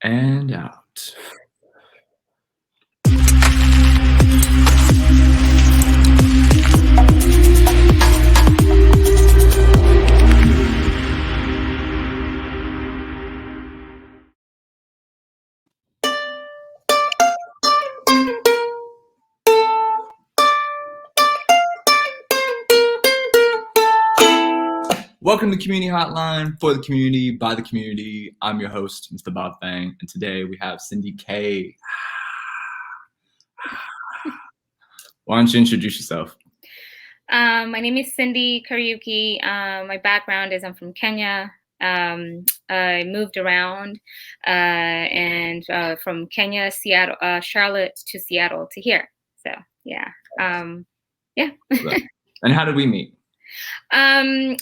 And out. Welcome to Community Hotline, for the community, by the community. I'm your host, Mr. Bob Fang, and today we have Cindy K. Why don't you introduce yourself? My name is Cindy Kariuki. My background is I'm from Kenya. I moved around and from Kenya, Seattle, Charlotte to Seattle to here. So yeah. And how did we meet?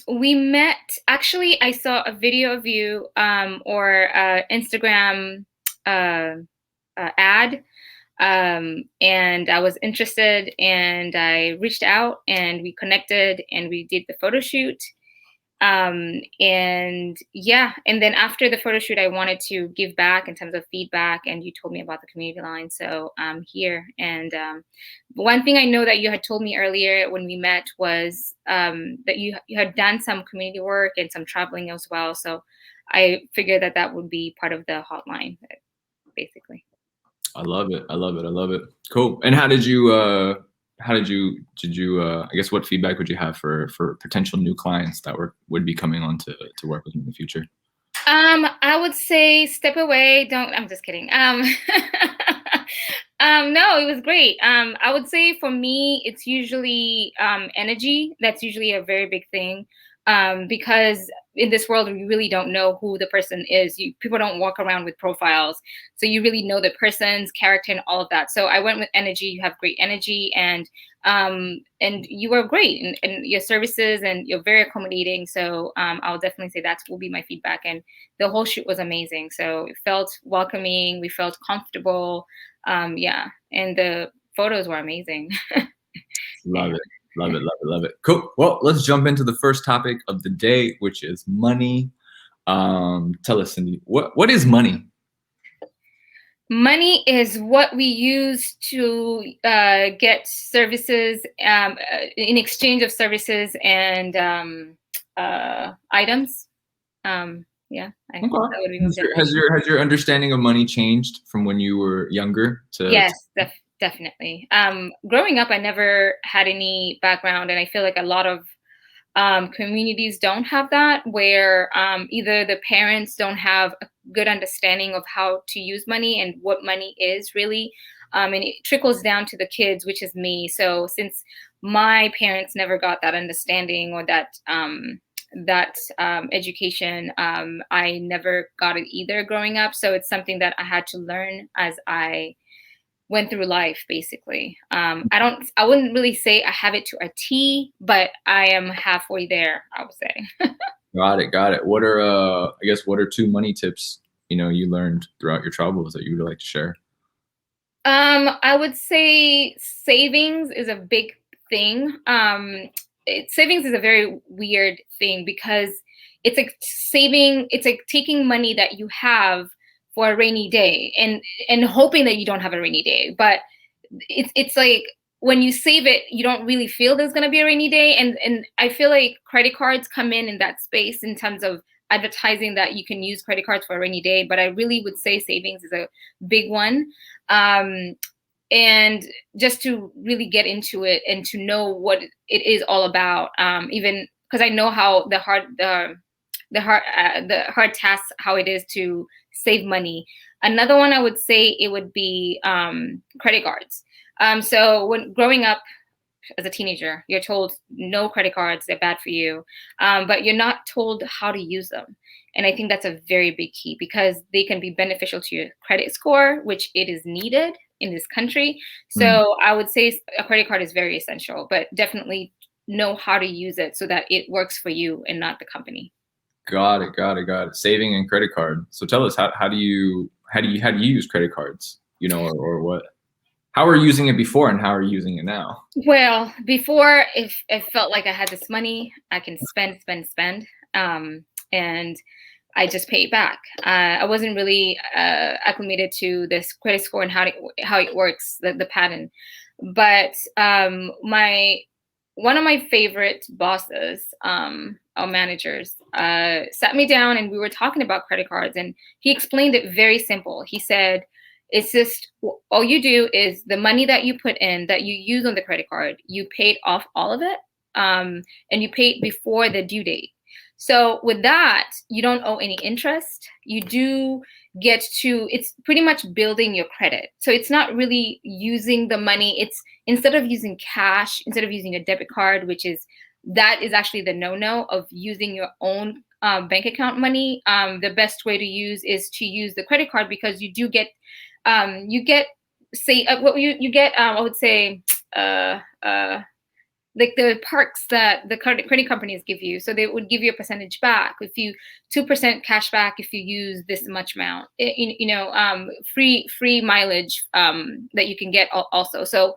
We met, actually, I saw a video of you or Instagram ad. And I was interested and I reached out and we connected and we did the photo shoot. And then after the photo shoot, I wanted to give back in terms of feedback, and you told me about the community line. So I'm here. And one thing I know that you had told me earlier when we met was that you had done some community work and some traveling as well. So I figured that would be part of the hotline, basically. I love it. I love it. I love it. Cool. And how did you I guess what feedback would you have for potential new clients that would be coming on to work with you in the future? I would say step away. I'm just kidding. No, it was great. I would say for me, it's usually energy. That's usually a very big thing. Because in this world, we really don't know who the person is. People don't walk around with profiles. So you really know the person's character and all of that. So I went with energy. You have great energy and you were great in your services and you're very accommodating. So I'll definitely say that will be my feedback. And the whole shoot was amazing. So it felt welcoming. We felt comfortable. And the photos were amazing. Love it. Love it, love it, love it. Cool. Well, let's jump into the first topic of the day, which is money. Tell us, Cindy, what is money? Money is what we use to get services in exchange of services and items. I think that would be has your understanding of money changed from when you were younger to? Yes, definitely. Growing up, I never had any background, and I feel like a lot of communities don't have that, where either the parents don't have a good understanding of how to use money and what money is really, and it trickles down to the kids, which is me. So since my parents never got that understanding or that education, I never got it either growing up. So it's something that I had to learn as I went through life, basically. I wouldn't really say I have it to a T, but I am halfway there, I would say. Got it. What are two money tips, you learned throughout your travels that you would like to share? I would say savings is a big thing. Savings is a very weird thing because it's like taking money that you have for a rainy day and hoping that you don't have a rainy day. But it's like when you save it, you don't really feel there's going to be a rainy day. And I feel like credit cards come in that space in terms of advertising that you can use credit cards for a rainy day. But I really would say savings is a big one. And just to really get into it and to know what it is all about, even because I know how the hard task, how it is to save money. Another one I would say it would be credit cards. So when growing up as a teenager, you're told no credit cards, they're bad for you, but you're not told how to use them. And I think that's a very big key because they can be beneficial to your credit score, which it is needed in this country. So I would say a credit card is very essential, but definitely know how to use it so that it works for you and not the company. Got it. Saving and credit card. So tell us, how do you use credit cards? Or what? How are you using it before, and how are you using it now? Well, before, if it felt like I had this money, I can spend. And I just pay it back. I wasn't really acclimated to this credit score and how it works, the pattern. But my one of my favorite bosses, or managers, sat me down and we were talking about credit cards, and he explained it very simple. He said, "It's just all you do is the money that you put in that you use on the credit card, you paid off all of it, and you paid before the due date." So with that, you don't owe any interest. You do get to, it's pretty much building your credit. So it's not really using the money. It's instead of using cash, instead of using a debit card, that is actually the no-no of using your own bank account money. The best way to use is to use the credit card, because you get say what you get, I would say, like the perks that the credit companies give you. So they would give you a percentage back if you 2% cash back if you use this much amount. Free mileage that you can get also. So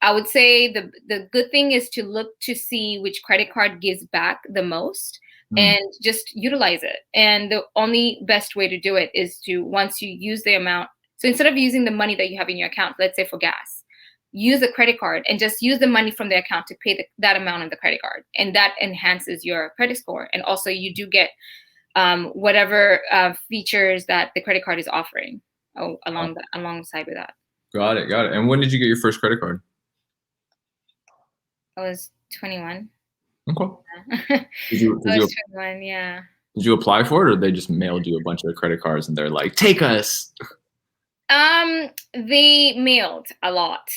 I would say the good thing is to look to see which credit card gives back the most and just utilize it. And the only best way to do it is to, once you use the amount, so instead of using the money that you have in your account, let's say for gas, use a credit card and just use the money from the account to pay that amount on the credit card. And that enhances your credit score. And also you do get whatever features that the credit card is offering alongside with that. Got it. And when did you get your first credit card? I was 21. Okay. I was 21, yeah. Did you apply for it, or they just mailed you a bunch of credit cards and they're like, take us? They mailed a lot.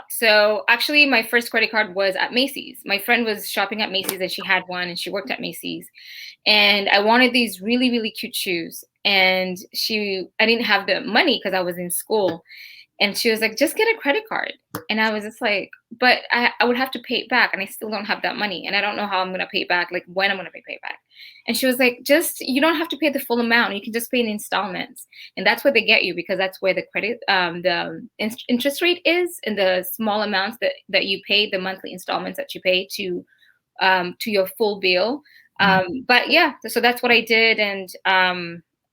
So actually my first credit card was at Macy's. My friend was shopping at Macy's and she had one, and she worked at Macy's. And I wanted these really, really cute shoes. And I didn't have the money because I was in school. And she was like, just get a credit card. And I was just like, but I would have to pay it back. And I still don't have that money. And I don't know how I'm going to pay it back, like when I'm going to pay it back. And she was like, you don't have to pay the full amount. You can just pay in installments. And that's what they get you, because that's where the credit, the interest rate is, and the small amounts that you pay, the monthly installments that you pay to your full bill. But yeah, so that's what I did. And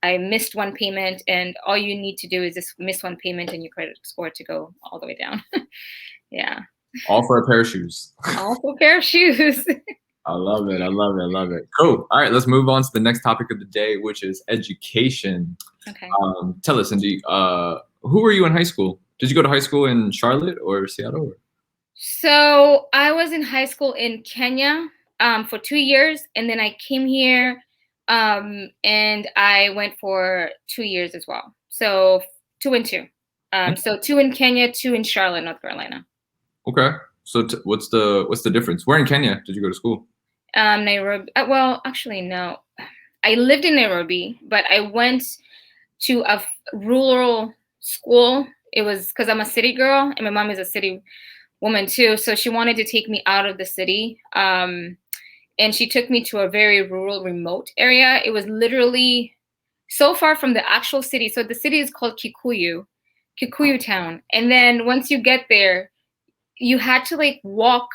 I missed one payment, and all you need to do is just miss one payment and your credit score to go all the way down. Yeah. All for a pair of shoes. All for a pair of shoes. I love it. Cool. All right, let's move on to the next topic of the day, which is education. Okay. Tell us, Cindy, who were you in high school? Did you go to high school in Charlotte or Seattle? So I was in high school in Kenya for 2 years, and then I came here. And I went for 2 years as well. So 2 and 2. So 2 in Kenya, 2 in Charlotte, North Carolina. Okay. So what's the difference? Where in Kenya did you go to school? Nairobi. Well, actually, no. I lived in Nairobi, but I went to a rural school. It was because I'm a city girl, and my mom is a city woman too. So she wanted to take me out of the city. And she took me to a very rural, remote area. It was literally so far from the actual city. So the city is called Kikuyu town. And then once you get there, you had to walk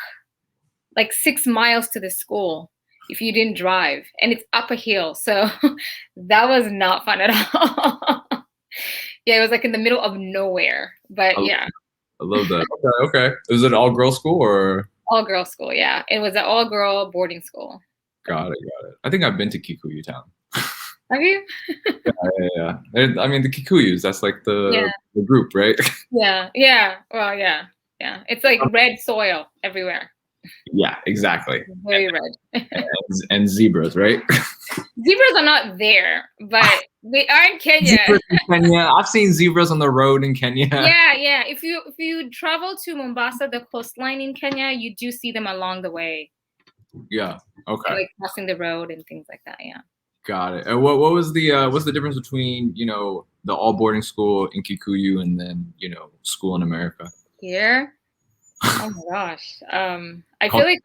6 miles to the school if you didn't drive. And it's up a hill. So that was not fun at all. Yeah, it was in the middle of nowhere. But yeah. I love that. Okay. Was it an all-girl school or? All-girl school, yeah. It was an all-girl boarding school. Got it. I think I've been to Kikuyu town. Have you? Yeah. I mean, the Kikuyus, that's the group, right? Yeah. Well, yeah. It's red soil everywhere. Yeah, exactly. Very red. and zebras, right? Zebras are not there, but they are in Kenya. Zebras in Kenya. I've seen zebras on the road in Kenya. Yeah. If you travel to Mombasa, the coastline in Kenya, you do see them along the way. Yeah. Okay. Crossing the road and things like that. Yeah. Got it. And what's the difference between the all boarding school in Kikuyu and then school in America? Here. Oh my gosh. I feel like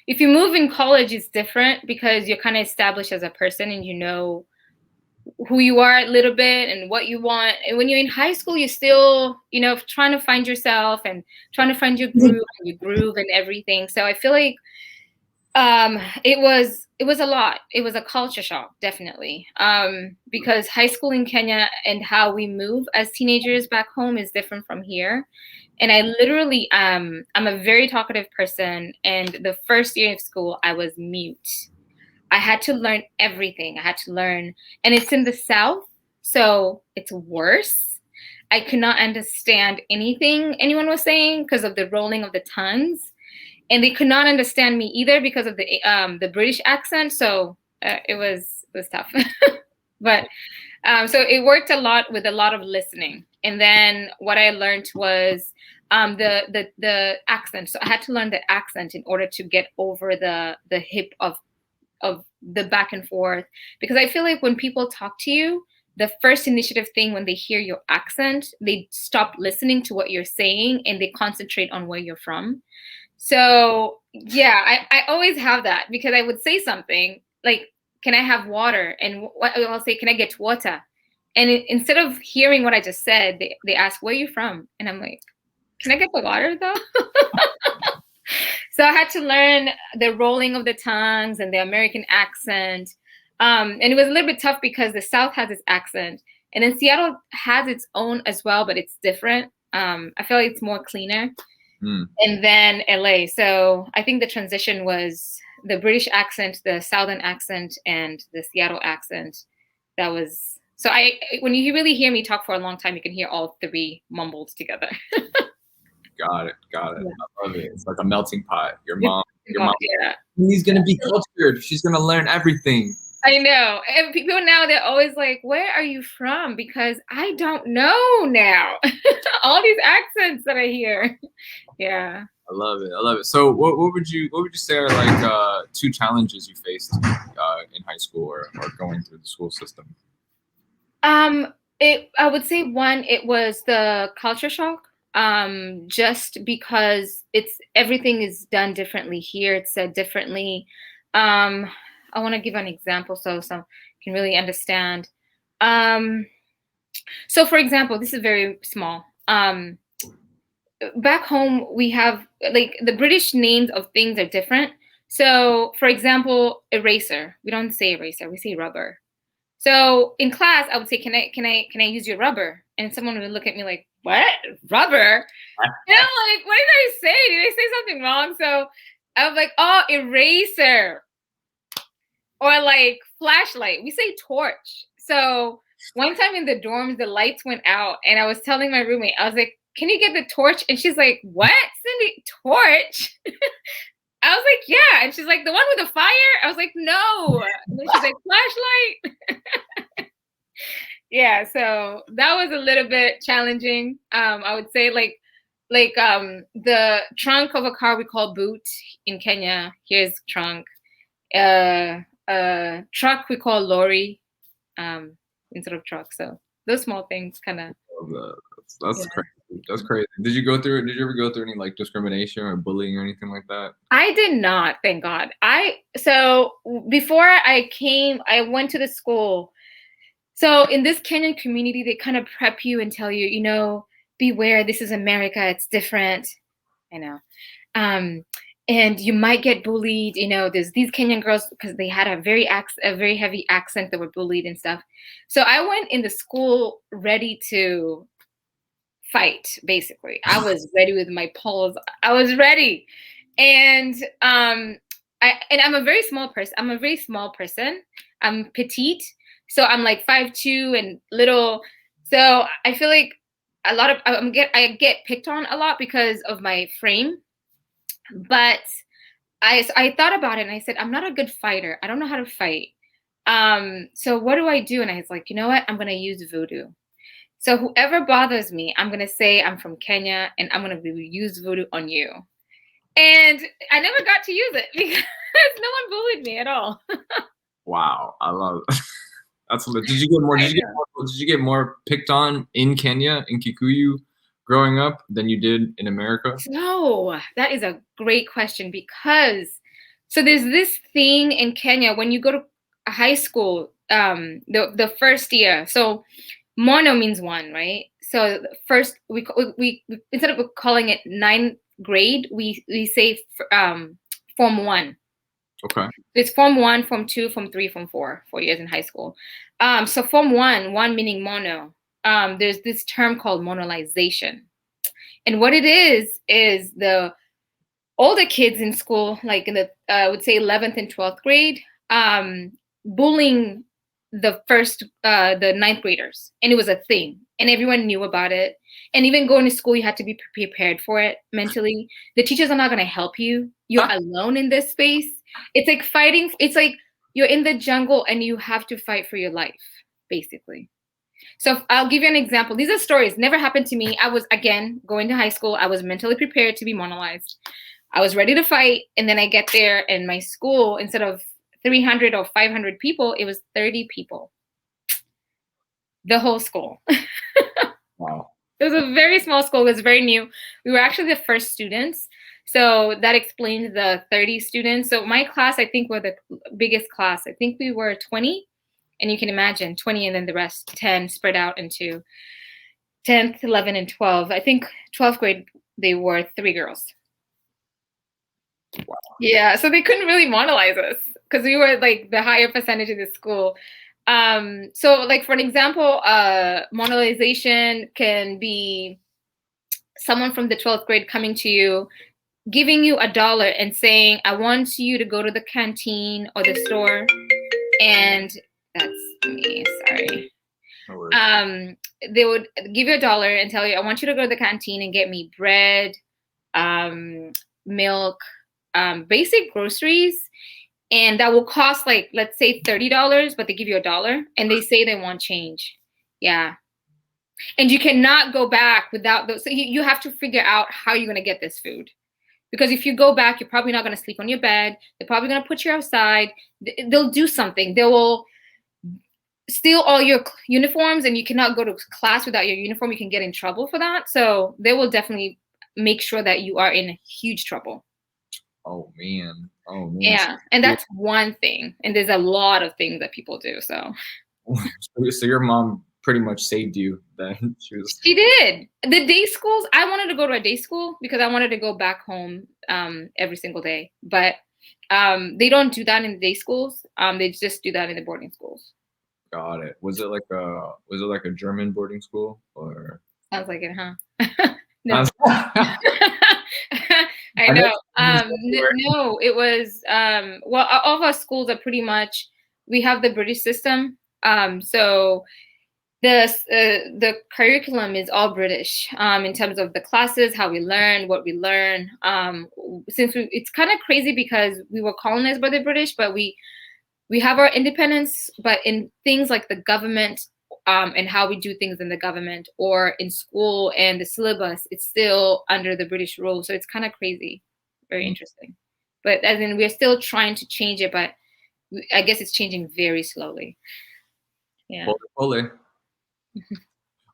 if you move in college, it's different because you're kind of established as a person and you know who you are a little bit and what you want. And when you're in high school, you're still, trying to find yourself and trying to find your groove and everything. So I feel like It was a lot. It was a culture shock, definitely. Because high school in Kenya and how we move as teenagers back home is different from here. And I literally, I'm a very talkative person, and the first year of school, I was mute. I had to learn everything. I had to learn, and it's in the South, so it's worse. I could not understand anything anyone was saying because of the rolling of the tongues, and they could not understand me either because of the British accent. So it was tough, but so it worked a lot with a lot of listening. And then what I learned was the accent. So I had to learn the accent in order to get over the hip of the back and forth, because I feel like when people talk to you, the first initiative thing when they hear your accent, they stop listening to what you're saying and they concentrate on where you're from. So yeah, I always have that because I would say something like, "Can I have water?" And I'll say, "Can I get water?" And instead of hearing what I just said, they ask, "Where are you from?" And I'm like, "Can I get the water though?" So I had to learn the rolling of the tongues and the American accent. And it was a little bit tough because the South has its accent, and then Seattle has its own as well, but it's different. I feel like it's more cleaner. Mm. And then LA. So I think the transition was the British accent, the Southern accent, and the Seattle accent. That was so. When you really hear me talk for a long time, you can hear all three mumbled together. Got it. Got it. Yeah. I love it. It's like a melting pot. Your mom. Yeah. He's gonna be cultured. She's gonna learn everything. I know. And people now, they're always like, "Where are you from?" Because I don't know now. All these accents that I hear. Yeah. I love it. I love it. So, what would you say are like two challenges you faced in high school or going through the school system? I would say one, it was the culture shock. Just because everything is done differently here, it's said differently. I want to give an example so some can really understand. So for example, this is very small. Back home we have like the British names of things are different. So for example, eraser. We don't say eraser, we say rubber. So in class, I would say, "Can I use your rubber?" And someone would look at me like, "What? Rubber?" You know, like, what did I say? Did I say something wrong? So I was like, "Oh, eraser," or like flashlight. We say torch. So one time in the dorms, the lights went out, and I was telling my roommate, I was like, "Can you get the torch?" And she's like, "What, Cindy? Torch?" I was like, "Yeah," and she's like, "The one with the fire?" I was like, "No." And then she's like, "Flashlight." Yeah, so that was a little bit challenging. I would say the trunk of a car we call boot in Kenya. Here's trunk. Truck we call lorry instead of truck. So those small things kind of. That's Yeah. crazy. That's crazy. Did you ever go through any like discrimination or bullying or anything like that? I did not, thank God. So before I went to the school. So in this Kenyan community, they kind of prep you and tell you, beware, this is America, it's different, I know. And you might get bullied, there's these Kenyan girls because they had a very heavy accent that were bullied and stuff. So I went in the school ready to fight, basically. I was ready with my poles. I was ready. And I'm a very small person. I'm petite. So I'm like 5'2" and little. So I feel like I get picked on a lot because of my frame. But I thought about it and I said, I'm not a good fighter. I don't know how to fight. So what do I do? And I was like, you know what? I'm gonna use voodoo. So whoever bothers me, I'm gonna say I'm from Kenya and I'm gonna use voodoo on you. And I never got to use it because no one bullied me at all. Wow, I love it. That's did you get more? Did you get more picked on in Kenya in Kikuyu growing up than you did in America? No, that is a great question because so there's this thing in Kenya when you go to high school, the first year. So mono means one, right? So first we instead of calling it ninth grade, we say form one. Okay. It's Form 1, Form 2, Form 3, Form 4, 4 years in high school. So Form 1 meaning mono, there's this term called monolization. And what it is the older kids in school, like in the, I would say 11th and 12th grade, bullying the ninth graders. And it was a thing. And everyone knew about it. And even going to school, you had to be prepared for it mentally. The teachers are not going to help you. You're alone in this space. It's like fighting. It's like you're in the jungle and you have to fight for your life, basically. So I'll give you an example. These are stories. Never happened to me. I was, again, going to high school. I was mentally prepared to be monolized. I was ready to fight. And then I get there and my school, instead of 300 or 500 people, it was 30 people. The whole school. Wow. It was a very small school. It was very new. We were actually the first students. So that explained the 30 students. So my class, I think, were the biggest class. I think we were 20. And you can imagine 20 and then the rest 10 spread out into 10th, 11, and 12. I think 12th grade, they were 3 girls. Wow. Yeah, so they couldn't really monolize us because we were like the higher percentage of the school. So like for an example, monolization can be someone from the 12th grade coming to you, giving you $1 and saying, I want you to go to the canteen or the store. And that's me, sorry. They would give you $1 and tell you, I want you to go to the canteen and get me bread, milk, basic groceries. And that will cost, like, let's say $30, but they give you $1 and they say they want change. Yeah. And you cannot go back without those. So you have to figure out how you're going to get this food. Because if you go back, you're probably not going to sleep on your bed. They're probably going to put you outside. They'll do something. They will steal all your uniforms and you cannot go to class without your uniform. You can get in trouble for that. So they will definitely make sure that you are in huge trouble. Oh man. Oh man. Yeah. And that's one thing. And there's a lot of things that people do. So your mom pretty much saved you then. She did. The day schools, I wanted to go to a day school because I wanted to go back home every single day. But they don't do that in the day schools. They just do that in the boarding schools. Got it. Was it like a German boarding school or? Sounds like it, huh? No. I know. No, it was well, all of our schools are pretty much, we have the British system. So the curriculum is all British in terms of the classes, how we learn, what we learn. Since it's kind of crazy because we were colonized by the British, but we have our independence, but in things like the government and how we do things in the government or in school and the syllabus, it's still under the British rule. So it's kind of crazy, very interesting. But as in, we're still trying to change it, but I guess it's changing very slowly. Yeah.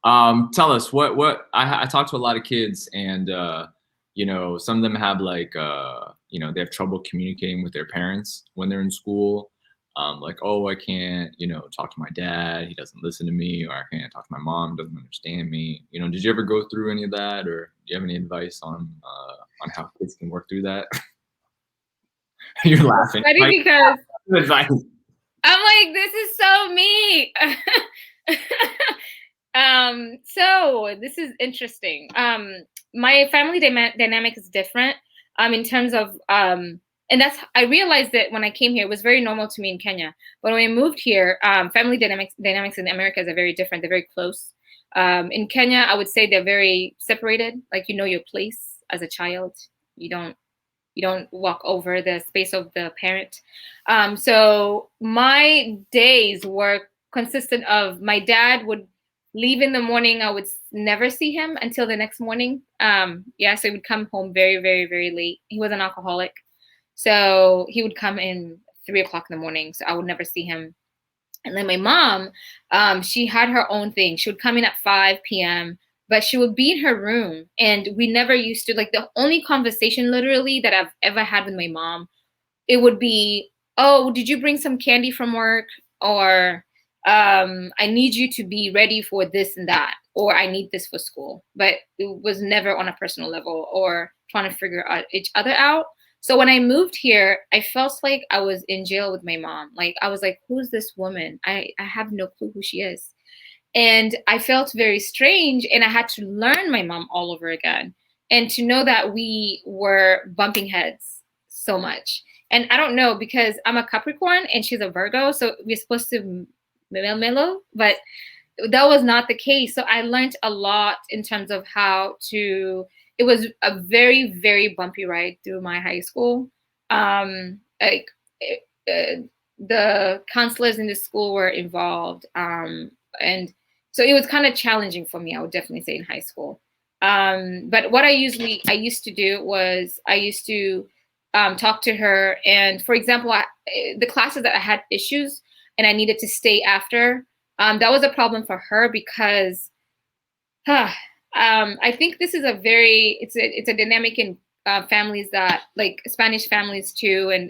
Tell us what I talked to a lot of kids and some of them have like they have trouble communicating with their parents when they're in school. Like, oh, I can't, talk to my dad. He doesn't listen to me, or I can't talk to my mom. Doesn't understand me. Did you ever go through any of that, or do you have any advice on how kids can work through that? You're laughing. Funny because advice. I'm like, this is so me. So this is interesting. My family dynamic is different in terms of and I realized that when I came here, it was very normal to me in Kenya. But when I moved here, family dynamics in America are very different. They're very close. In Kenya, I would say they're very separated. Like, your place as a child. You don't walk over the space of the parent. So my days were consistent of my dad would leave in the morning. I would never see him until the next morning. So he would come home very, very, very late. He was an alcoholic. So he would come in 3 o'clock in the morning. So I would never see him. And then my mom, she had her own thing. She would come in at 5 p.m., but she would be in her room. And we never used to, like, the only conversation literally that I've ever had with my mom, it would be, oh, did you bring some candy from work? Or I need you to be ready for this and that. Or I need this for school. But it was never on a personal level or trying to figure out each other out. So when I moved here, I felt like I was in jail with my mom. Like I was like, who's this woman? I have no clue who she is. And I felt very strange, and I had to learn my mom all over again. And to know that we were bumping heads so much. And I don't know, because I'm a Capricorn and she's a Virgo, so we're supposed to mellow, but that was not the case. So I learned a lot in terms of how to, it was a very, very bumpy ride through my high school. Like the counselors in the school were involved. And so it was kind of challenging for me, I would definitely say, in high school. But what I used to do was I used to talk to her. And for example, the classes that I had issues and I needed to stay after, that was a problem for her because I think this is it's a dynamic in families that, like Spanish families too, and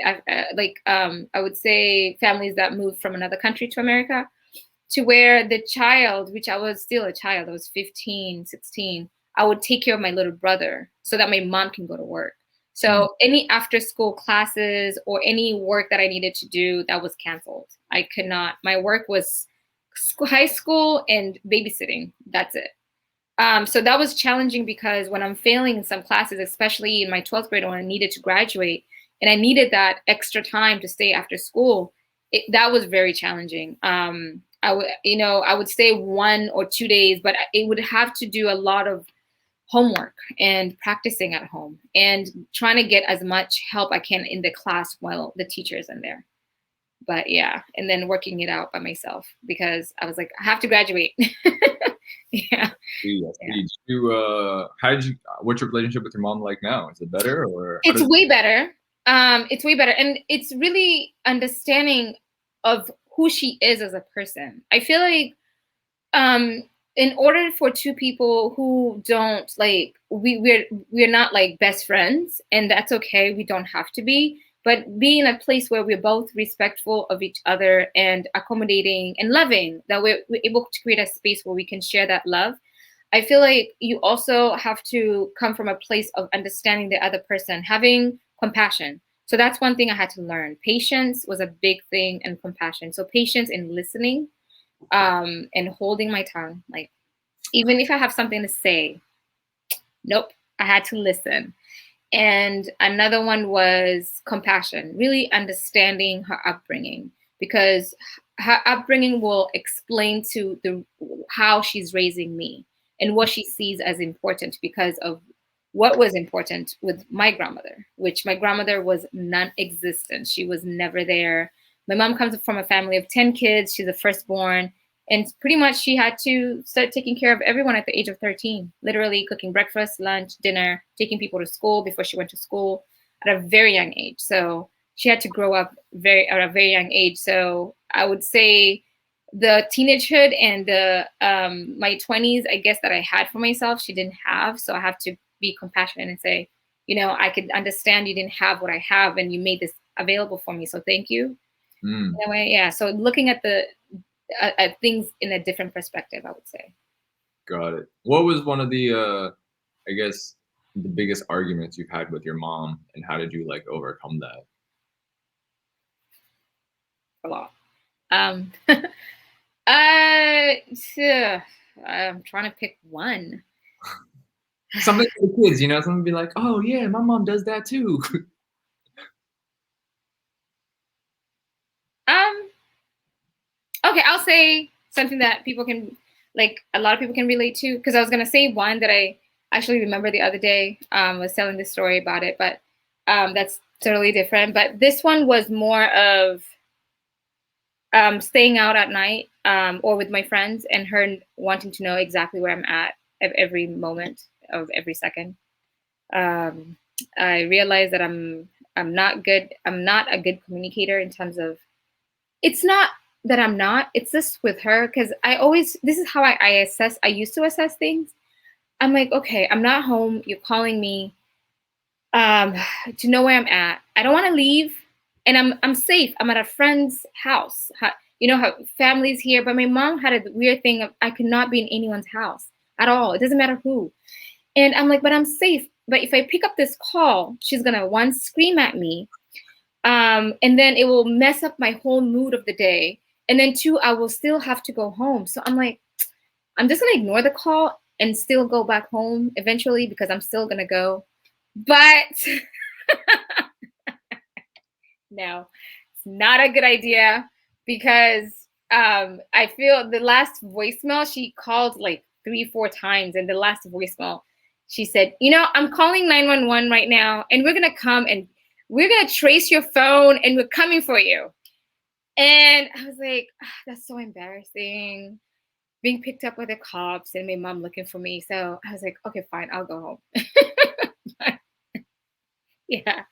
I would say families that moved from another country to America, to where the child, which I was still a child, I was 15, 16, I would take care of my little brother so that my mom can go to work. Mm. So any after school classes or any work that I needed to do, that was canceled. I could not, my work was high school and babysitting. That's it. So that was challenging because when I'm failing in some classes, especially in my 12th grade when I needed to graduate and I needed that extra time to stay after school, that was very challenging. I would stay 1 or 2 days, but it would have to do a lot of homework and practicing at home and trying to get as much help I can in the class while the teacher is in there. But yeah, and then working it out by myself because I was like, I have to graduate. Yeah. Yes. Yeah. Did you, how did you, what's your relationship with your mom like now? Is it better or how It's does way better. It's way better. And it's really understanding of who she is as a person. I feel like um in order for two people who don't like we're not like best friends, and that's okay, we don't have to be, but be in a place where we're both respectful of each other and accommodating and loving, that we're able to create a space where we can share that love. I feel like you also have to come from a place of understanding the other person, having compassion. So that's one thing I had to learn. Patience was a big thing, and compassion. So patience in listening, and holding my tongue. Like, even if I have something to say, nope, I had to listen. And another one was compassion, really understanding her upbringing, because her upbringing will explain to the how she's raising me and what she sees as important because of what was important with my grandmother, which my grandmother was non-existent. She was never there. My mom comes from a family of 10 kids. She's the firstborn. And pretty much she had to start taking care of everyone at the age of 13, literally cooking breakfast, lunch, dinner, taking people to school before she went to school at a very young age. So she had to grow up at a very young age. So I would say the teenagehood and the my 20s, I guess, that I had for myself, she didn't have. So I have to be compassionate and say, I could understand you didn't have what I have and you made this available for me. So thank you. mm, In a way, yeah. So looking at at things in a different perspective, I would say. got it. What was one of the I guess the biggest arguments you've had with your mom and how did you like overcome that? A lot. Um, uh, I'm trying to pick one. Something for the kids, someone be like, oh yeah, my mom does that too. Um, okay, I'll say something that people can, like, a lot of people can relate to. Because I was gonna say one that I actually remember the other day. Was telling this story about it, but that's totally different. But this one was more of staying out at night, or with my friends, and her wanting to know exactly where I'm at every moment of every second. Um, I realized that I'm not good. I'm not a good communicator in terms of. It's not that I'm not. It's just with her because this is how I assess. I used to assess things. I'm like, okay, I'm not home. You're calling me um, to know where I'm at. I don't want to leave, and I'm safe. I'm at a friend's house. Her family's here, but my mom had a weird thing of I could not be in anyone's house at all. It doesn't matter who. And I'm like, but I'm safe. but if I pick up this call, she's gonna one, scream at me, and then it will mess up my whole mood of the day. And then two, I will still have to go home. So I'm like, I'm just gonna ignore the call and still go back home eventually because I'm still gonna go. But no, it's not a good idea because I feel the last voicemail she called like 3, 4 times, and the last voicemail she said, I'm calling 911 right now, and we're gonna come and we're gonna trace your phone, and we're coming for you. And I was like, that's so embarrassing. Being picked up by the cops and my mom looking for me. So I was like, okay, fine, I'll go home. Yeah.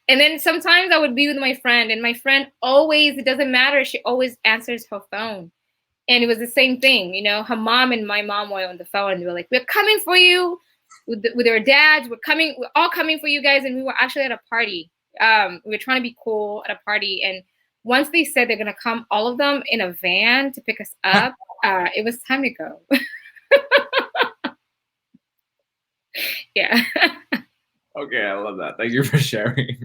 And then sometimes I would be with my friend, and my friend always, it doesn't matter, she always answers her phone. And it was the same thing, her mom and my mom were on the phone, and they were like, we're coming for you with our dads. We're all coming for you guys. And we were actually at a party. We were trying to be cool at a party. And once they said they're going to come, all of them in a van to pick us up, it was time to go. Yeah. Okay, I love that. Thank you for sharing.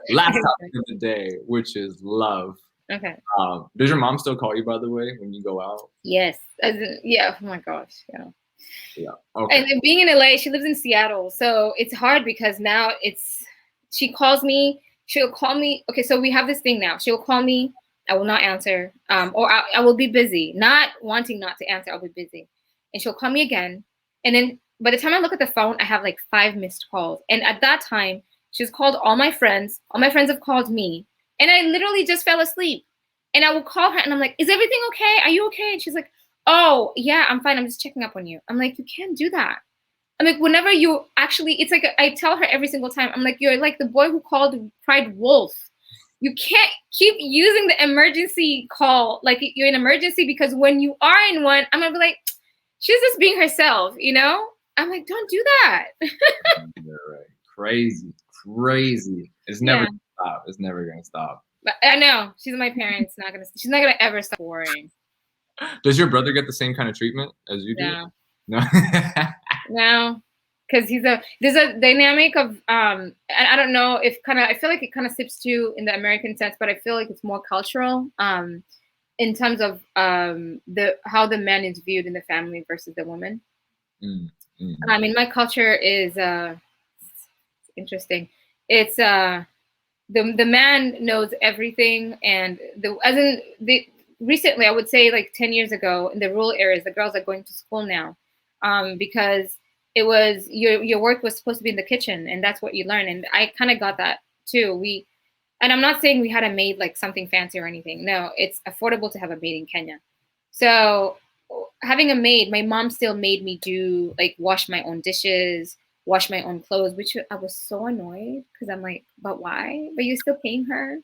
Last topic of the day, which is love. Okay. Does your mom still call you, by the way, when you go out? Yes. Yeah. Oh my gosh. Yeah. Yeah. Okay. And then being in LA, she lives in Seattle, so it's hard because now she calls me. She'll call me. Okay, so we have this thing now. She'll call me. I will not answer. Or I will be busy. Not wanting not to answer, I'll be busy. And she'll call me again. And then by the time I look at the phone, I have like 5 missed calls. And at that time, she's called all my friends. All my friends have called me. And I literally just fell asleep. And I will call her and I'm like, is everything okay? Are you okay? And she's like, oh, yeah, I'm fine. I'm just checking up on you. I'm like, you can't do that. I'm like, whenever you actually, it's like, I tell her every single time, I'm like, you're like the boy who cried wolf. You can't keep using the emergency call like you're in emergency, because when you are in one, I'm going to be like, she's just being herself, I'm like, don't do that. You're right. Crazy. It's never gonna stop. It's never gonna stop. But I know she's my parents. She's not gonna ever stop worrying. Does your brother get the same kind of treatment as you do? No. No, because there's a dynamic of and I don't know if I feel like it kind of sips too in the American sense, but I feel like it's more cultural in terms of how the man is viewed in the family versus the woman. I mean, my culture is interesting. It's the man knows everything, and recently, I would say like 10 years ago, in the rural areas, the girls are going to school now because it was your work was supposed to be in the kitchen, and that's what you learn. And I kind of got that too. And I'm not saying we had a maid like something fancy or anything. No, it's affordable to have a maid in Kenya. So having a maid, my mom still made me do like wash my own dishes, wash my own clothes, which I was so annoyed because I'm like, but why? But you're still paying her?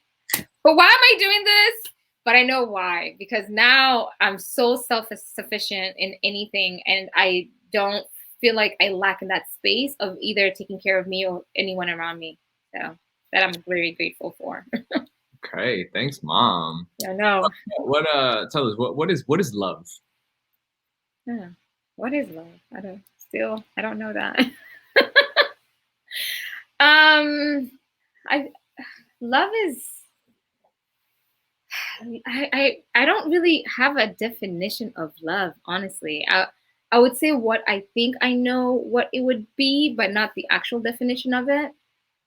But why am I doing this? But I know why, because now I'm so self-sufficient in anything, and I don't feel like I lack in that space of either taking care of me or anyone around me. So that I'm very grateful for. Okay, thanks, Mom. I know. Tell us what is love? Yeah. What is love? I don't know that. Love is, I don't really have a definition of love, honestly. I would say what I think I know what it would be, but not the actual definition of it,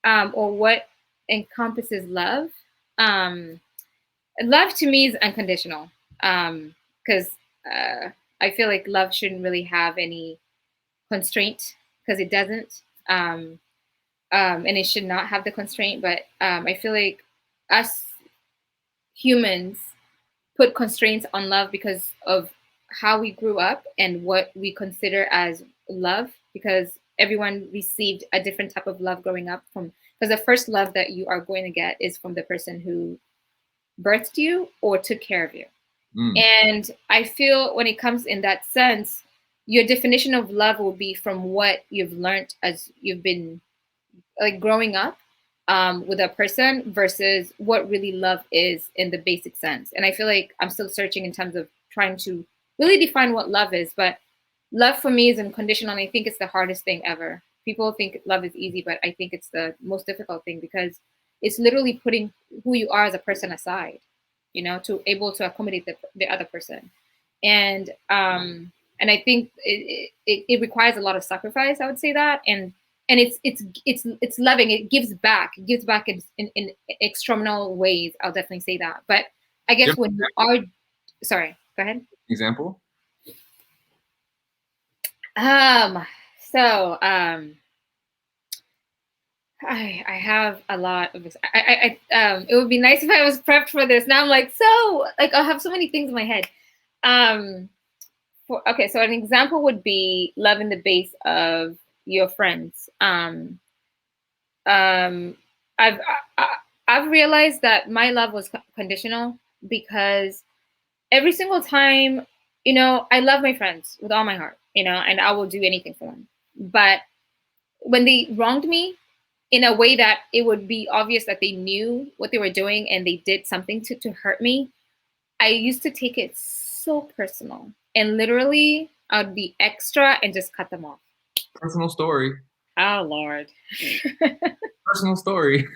or what encompasses love. Love to me is unconditional, because I feel like love shouldn't really have any constraint, because it doesn't. And it should not have the constraint, but I feel like us humans put constraints on love because of how we grew up and what we consider as love, because everyone received a different type of love growing up, because the first love that you are going to get is from the person who birthed you or took care of you. And I feel when it comes in that sense, your definition of love will be from what you've learned as you've been like growing up with a person versus what really love is in the basic sense. And I feel like I'm still searching in terms of trying to really define what love is, but love for me is unconditional, and I think it's the hardest thing ever. People think love is easy, but I think it's the most difficult thing because it's literally putting who you are as a person aside, you know, to able to accommodate the other person. And I think it requires a lot of sacrifice. I would say that, and it's loving. It gives back. It gives back in external ways. I'll definitely say that. But I guess Yep. when you are, sorry, go ahead. Example? Um. So I have a lot of it would be nice if I was prepped for this. Now I'm like, so like I'll have so many things in my head. Um okay, so an example would be love in the base of your friends. Um I've I've realized that my love was conditional because every single time, you know, I love my friends with all my heart, you know, and I will do anything for them. But when they wronged me in a way that it would be obvious that they knew what they were doing and they did something to hurt me, I used to take it so personal. And literally, I would be extra and just cut them off. Personal story. Oh, Lord. Personal story.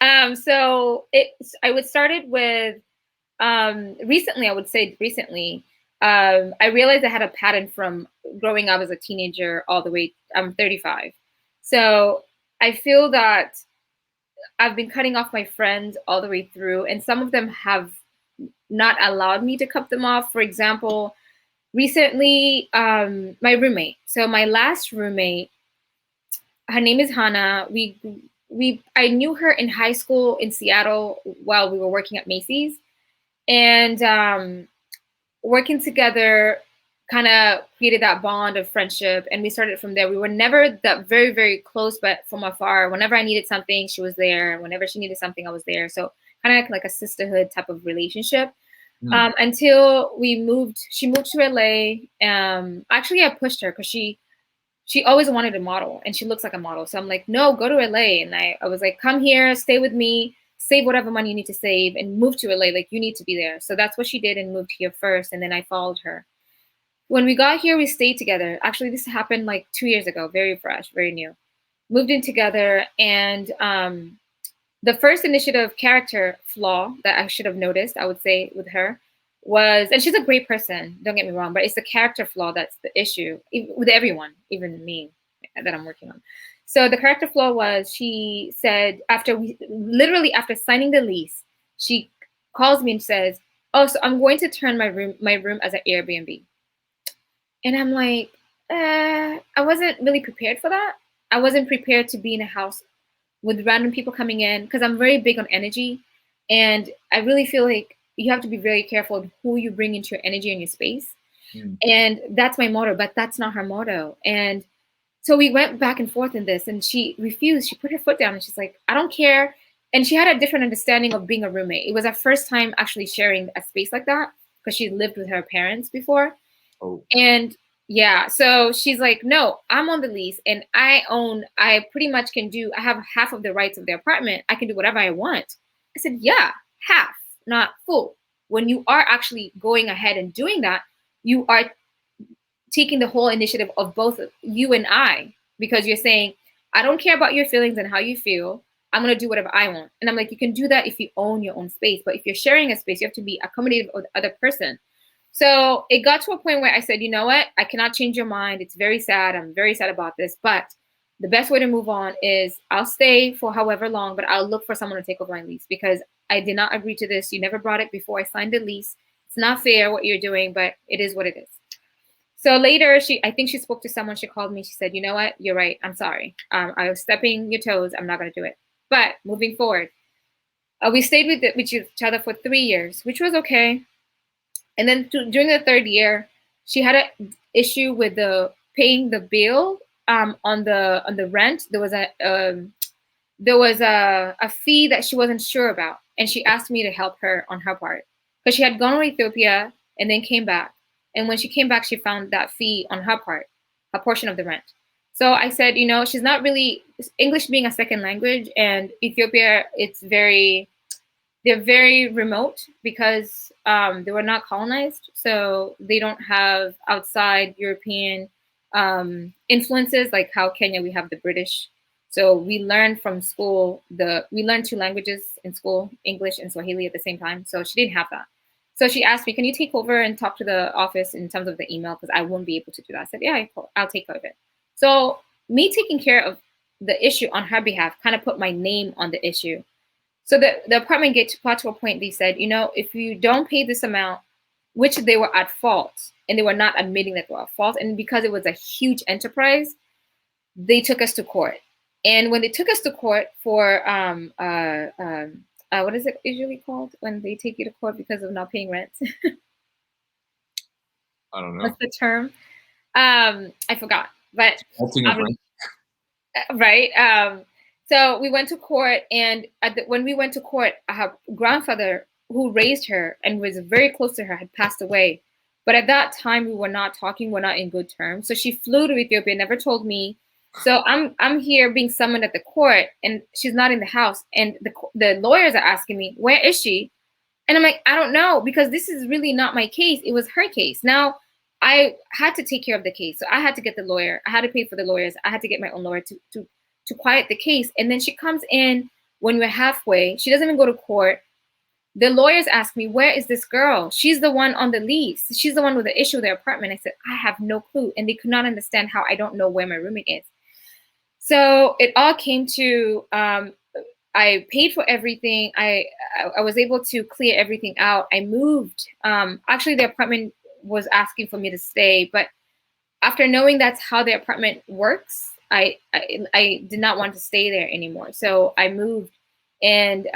So I would start it with recently, I would say recently, I realized I had a pattern from growing up as a teenager all the way, I'm 35. So I feel that I've been cutting off my friends all the way through, and some of them have not allowed me to cut them off. For example, recently, my roommate. So my last roommate, her name is Hannah. I knew her in high school in Seattle while we were working at Macy's, and working together kind of created that bond of friendship, and we started from there. We were never that very, very close, but from afar. Whenever I needed something, she was there. Whenever she needed something, I was there. So kind of like a sisterhood type of relationship. Until she moved to LA. Actually, I pushed her because she always wanted to model, and she looks like a model. So I'm like, no, go to LA. And I was like, come here, stay with me, save whatever money you need to save, and move to LA. Like, you need to be there. So that's what she did and moved here first. And then I followed her. When we got here, we stayed together. Actually, this happened like 2 years ago, very fresh, very new. Moved in together. And the first initiative character flaw that I should have noticed, I would say, with her was, and she's a great person, don't get me wrong, but it's the character flaw that's the issue with everyone, even me, that I'm working on. So the character flaw was, she said, literally after signing the lease, she calls me and says, oh, so I'm going to turn my room as an Airbnb. And I'm like, I wasn't really prepared for that. I wasn't prepared to be in a house with random people coming in, because I'm very big on energy. And I really feel like you have to be very careful of who you bring into your energy and your space. And that's my motto, but that's not her motto. And so we went back and forth in this, and she refused. She put her foot down and she's like, I don't care. And she had a different understanding of being a roommate. It was her first time actually sharing a space like that, because she lived with her parents before. Oh. And yeah, so she's like, no, I'm on the lease and I pretty much I have half of the rights of the apartment. I can do whatever I want. I said, yeah, half, not full. When you are actually going ahead and doing that, you are taking the whole initiative of both you and I, because you're saying, I don't care about your feelings and how you feel. I'm going to do whatever I want. And I'm like, you can do that if you own your own space. But if you're sharing a space, you have to be accommodative of the other person. So it got to a point where I said, you know what? I cannot change your mind. It's very sad. I'm very sad about this. But the best way to move on is I'll stay for however long, but I'll look for someone to take over my lease, because I did not agree to this. You never brought it before I signed the lease. It's not fair what you're doing, but it is what it is. So later, I think she spoke to someone. She called me. She said, you know what? You're right. I'm sorry. I was stepping your toes. I'm not going to do it. But moving forward, we stayed with each other for 3 years, which was okay. And then during the third year, she had an issue with paying the bill on the rent. There was a fee that she wasn't sure about, and she asked me to help her on her part, because she had gone to Ethiopia and then came back. And when she came back, she found that fee on her part, a portion of the rent. So I said, you know, she's not really, English being a second language, and Ethiopia, they're very remote because they were not colonized. So they don't have outside European influences, like how Kenya, we have the British. So we learned from school, we learned two languages in school, English and Swahili at the same time. So she didn't have that. So she asked me, can you take over and talk to the office in terms of the email? Because I won't be able to do that. I said, yeah, I'll take care of it. So me taking care of the issue on her behalf kind of put my name on the issue. So the apartment got to a point, they said, if you don't pay this amount, which they were at fault, and they were not admitting that they were at fault, and because it was a huge enterprise, they took us to court. And when they took us to court for what is it usually called when they take you to court because of not paying rent? I don't know. What's the term? I forgot, but right. So we went to court, and when we went to court, her grandfather, who raised her and was very close to her, had passed away. But at that time, we were not talking. We're not in good terms. So she flew to Ethiopia, never told me. So I'm here being summoned at the court, and she's not in the house. And the lawyers are asking me, where is she? And I'm like, I don't know, because this is really not my case. It was her case. Now, I had to take care of the case. So I had to get the lawyer. I had to pay for the lawyers. I had to get my own lawyer to quiet the case. And then she comes in when we're halfway. She doesn't even go to court. The lawyers ask me, where is this girl? She's the one on the lease. She's the one with the issue with their apartment. I said, I have no clue. And they could not understand how I don't know where my roommate is. So it all came to, I paid for everything. I was able to clear everything out. I moved. Actually, the apartment was asking for me to stay. But after knowing that's how the apartment works, I did not want to stay there anymore. So I moved. And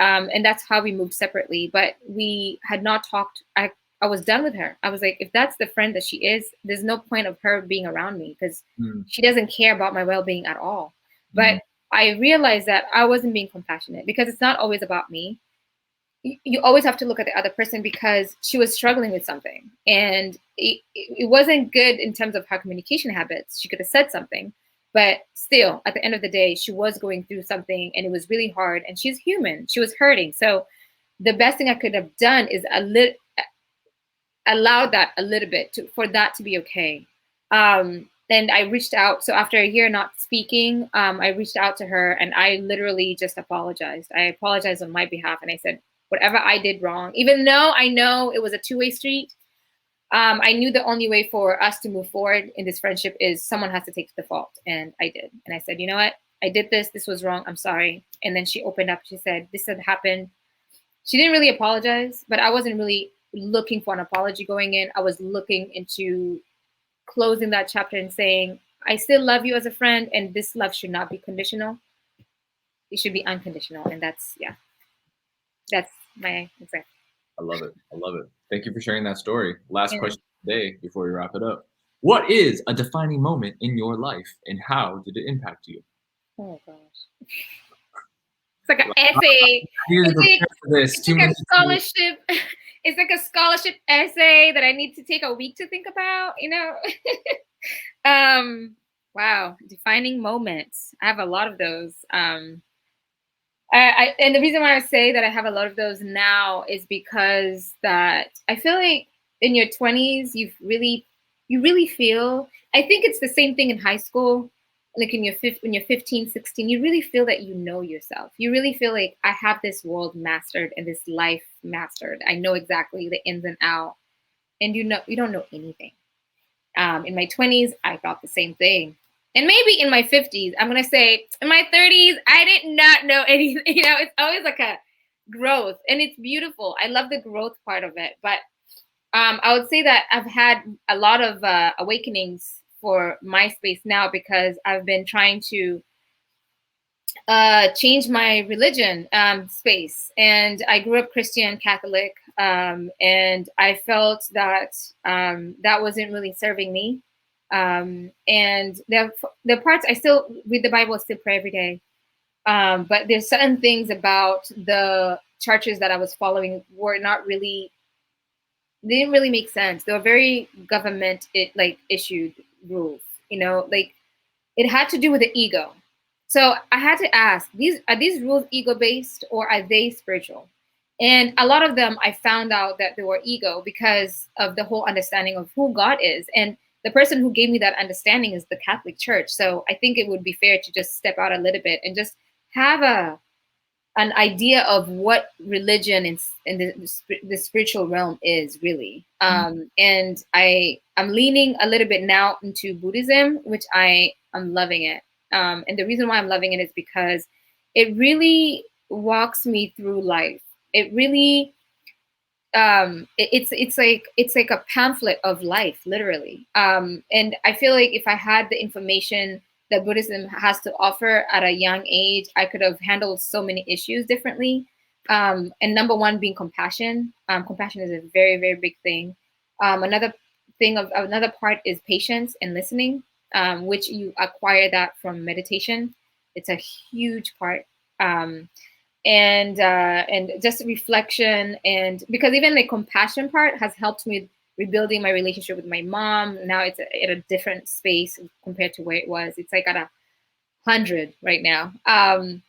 that's how we moved separately. But we had not talked. I was done with her. I was like, if that's the friend that she is, there's no point of her being around me, because she doesn't care about my well-being at all. But I realized that I wasn't being compassionate, because it's not always about me. You always have to look at the other person, because she was struggling with something. And it wasn't good in terms of her communication habits. She could have said something. But still, at the end of the day, she was going through something, and it was really hard. And she's human. She was hurting. So the best thing I could have done is allow that a little bit for that to be okay. And I reached out. So after a year not speaking, I reached out to her, and I literally just apologized. I apologized on my behalf. And I said, whatever I did wrong, even though I know it was a two-way street, I knew the only way for us to move forward in this friendship is someone has to take the fault. And I did. And I said, you know what? I did this. This was wrong. I'm sorry. And then she opened up. She said, this had happened. She didn't really apologize, but I wasn't really looking for an apology going in. I was looking into closing that chapter and saying, I still love you as a friend, and this love should not be conditional. It should be unconditional. And that's my example. I love it. I love it. Thank you for sharing that story. Last question today before we wrap it up. What is a defining moment in your life, and how did it impact you? Oh gosh. It's like an essay. It's like a scholarship. It's like a scholarship essay that I need to take a week to think about, Wow. Defining moments. I have a lot of those. And the reason why I say that I have a lot of those now is because that I feel like in your 20s, you really feel, I think it's the same thing in high school. Like when you're 15, 16, you really feel that you know yourself. You really feel like I have this world mastered and this life mastered. I know exactly the ins and outs. And you don't know anything. In my 20s, I thought the same thing. And maybe in my 50s, I'm going to say in my 30s, I did not know anything. It's always like a growth, and it's beautiful. I love the growth part of it. But I would say that I've had a lot of awakenings for my space now, because I've been trying to change my religion space. And I grew up Christian, Catholic, and I felt that that wasn't really serving me. And the parts I still read the Bible, I still pray every day. But there's certain things about the churches that I was following were not really, they didn't really make sense. They were very government issued rules, like it had to do with the ego. So I had to ask, are these rules ego based, or are they spiritual? And a lot of them, I found out that they were ego because of the whole understanding of who God is. And the person who gave me that understanding is the Catholic Church. So I think it would be fair to just step out a little bit and just have an idea of what religion in the spiritual realm is really. And I'm leaning a little bit now into Buddhism, which I'm loving it. And the reason why I'm loving it is because it really walks me through life. It really it's like a pamphlet of life, literally. And I feel like if I had the information that Buddhism has to offer at a young age, I could have handled so many issues differently. And number one being compassion. Compassion is a very, very big thing. Another part is patience and listening, which you acquire that from meditation. It's a huge part. And just reflection, and because even the compassion part has helped me rebuilding my relationship with my mom. Now it's at a different space compared to where it was. It's like at 100 right now. And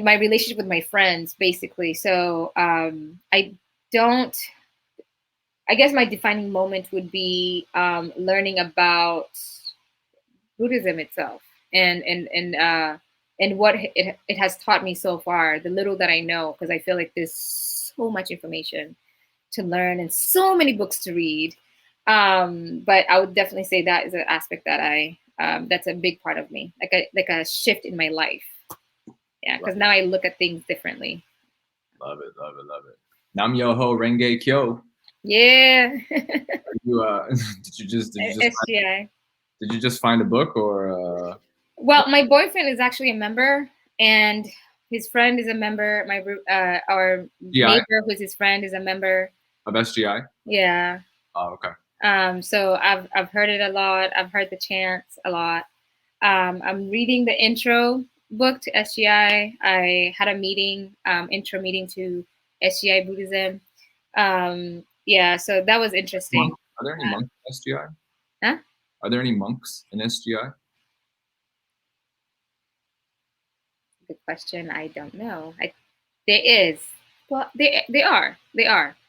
my relationship with my friends, basically. So I guess my defining moment would be learning about Buddhism itself, and what it has taught me so far, the little that I know, because I feel like there's so much information to learn and so many books to read. But I would definitely say that is an aspect that that's a big part of me, like a shift in my life. Yeah, because now I look at things differently. Love it, love it, love it. Nam Yoho Renge Kyo. Yeah. Did you just find a book, or? Well, my boyfriend is actually a member, and his friend is a member. Our neighbor, who's his friend, is a member of SGI. Yeah. Oh, okay. So I've heard it a lot. I've heard the chants a lot. I'm reading the intro book to SGI. I had a meeting, intro meeting to SGI Buddhism. Yeah, so that was interesting. Are there any monks in SGI? Huh? Are there any monks in SGI? Good question. I don't know. There is. Well, they are.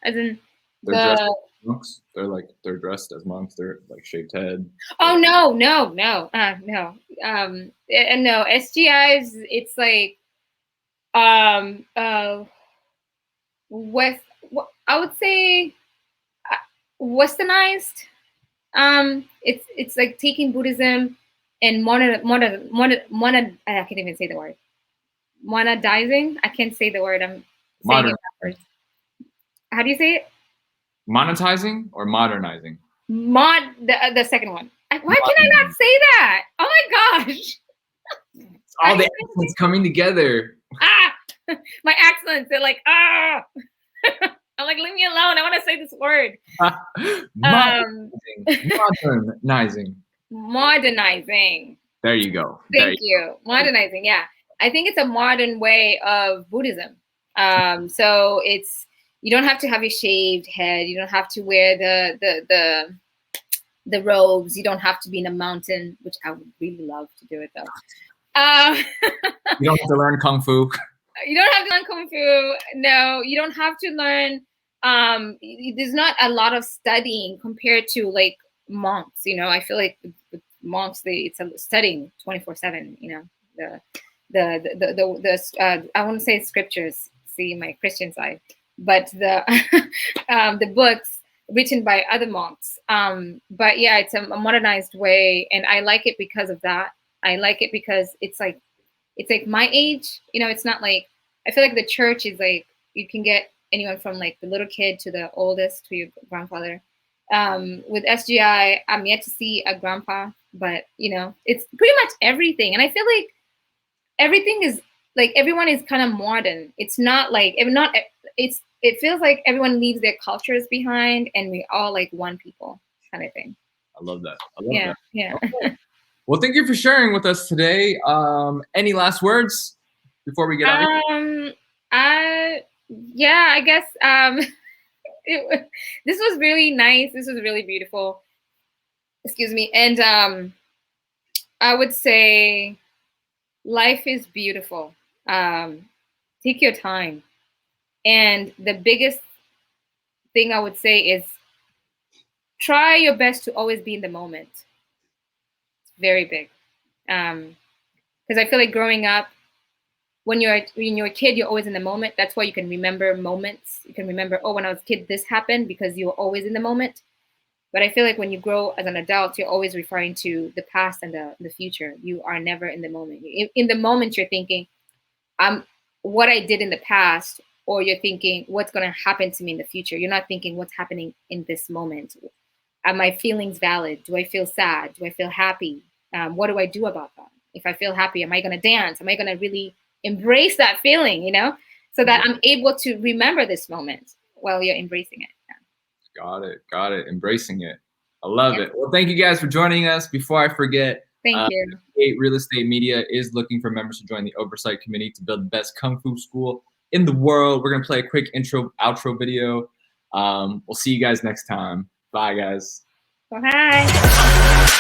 As in they're dressed as monks. They're dressed as monks. They're like shaved head. Oh no. No. No. SGIs. It's like West. I would say westernized. It's like taking Buddhism and I can't even say the word. Monetizing. I can't say the word. I'm saying it backwards. How do you say it? Monetizing or modernizing? The second one. Why can I not say that? Oh my gosh. It's all the accents coming together. My accents. They're like, I'm like, leave me alone. I want to say this word. Modernizing. There you go. Thank you. Modernizing. Yeah. I think it's a modern way of Buddhism. So you don't have to have a shaved head. You don't have to wear the robes. You don't have to be in a mountain, which I would really love to do it though. You don't have to learn Kung Fu. You don't have to learn Kung Fu. No, you don't have to learn. There's not a lot of studying compared to like monks. I feel like with monks, it's a studying 24/7. I want to say scriptures. See my Christian side, but the books written by other monks. But yeah, it's a modernized way, and I like it because of that. I like it because it's like my age. It's not like, I feel like the church is like, you can get anyone from like the little kid to the oldest, to your grandfather. With SGI, I'm yet to see a grandpa, but it's pretty much everything. And I feel like everything is like, everyone is kind of modern. It's not like, it feels like everyone leaves their cultures behind and we all like one people kind of thing. I love that. I love that. Yeah. Okay. Well, thank you for sharing with us today. Any last words before we get out of here? I guess this was really nice. This was really beautiful. Excuse me. And I would say life is beautiful. Take your time. And the biggest thing I would say is try your best to always be in the moment. It's very big. Because I feel like growing up, when you're a kid, you're always in the moment. That's why you can remember moments. You can remember, oh, when I was a kid, this happened because you were always in the moment. But I feel like when you grow as an adult, you're always referring to the past and the future. You are never in the moment. In the moment, you're thinking, what I did in the past, or you're thinking what's going to happen to me in the future. You're not thinking what's happening in this moment. Are my feelings valid? Do I feel sad? Do I feel happy? What do I do about that? If I feel happy, am I going to dance? Am I going to really embrace that feeling, so that I'm able to remember this moment while you're embracing it. Got it. Got it. Embracing it. I love Yeah. it. Well, thank you guys for joining us. Before I forget, Thank you. Real Estate Media is looking for members to join the oversight committee to build the best kung fu school in the world. We're going to play a quick outro video. We'll see you guys next time. Bye, guys. Bye.